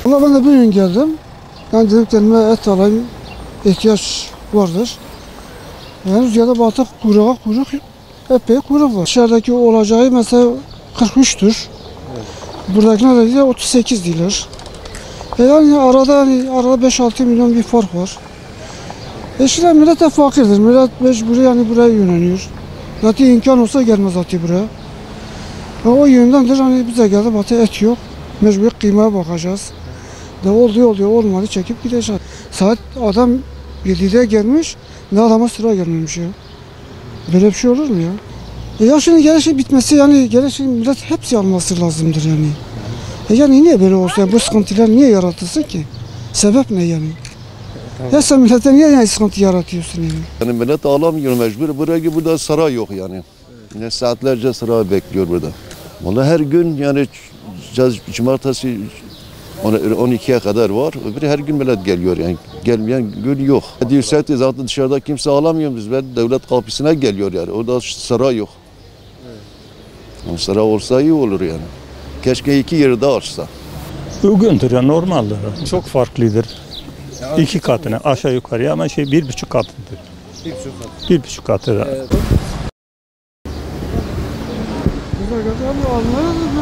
Valla ben de bir gün geldim. Yani dedim kendime et alayım, ihtiyaç vardır. Yani Rüzgar'da batık kuyruk, epey kuyruk var. Dışarıdaki olacağı mesela 43'tür. Buradakiler de 38 diyorlar. Yani arada 5-6 milyon bir fark var. Şimdi millet de fakirdir. Millet mecburi yani buraya yöneliyor. Zaten imkan olsa gelmez zaten buraya. O yöndendir hani bize geldi batı et yok. Mecbur kıymaya bakacağız. De oluyor olmadı çekip gideceğiz. Saat adam 7'de gelmiş, ne adama sıra gelmemiş ya. Böyle bir şey olur mu ya? Ya şimdi gelişi bitmesi yani gelişi millet hepsi alması lazımdır yani. Yani niye böyle olsun yani bu sıkıntılar niye yaratılsın ki? Sebep ne yani? Tamam. Ya sen millete niye yani sıkıntı yaratıyorsun yani? Yani millet alamıyor mecbur. Burada sıra yok yani. Yine saatlerce sıra bekliyor burada. Vallahi her gün yani cumartesi 12'ye kadar var. Öbürü her gün millet geliyor yani. Gelmeyen gün yok. Diyorsak zaten dışarıda kimse alamıyor biz. Devlet kapısına geliyor yani. Orada sıra yok. Yani sıra olsa iyi olur yani. Keşke 2 yerde açsa. Uygundur ya, normaldir. Çok farklıdır. 2 katına aşağı yukarı ama 1,5 katıdır. 1,5 katı. Güzel geldi ama Almanya'da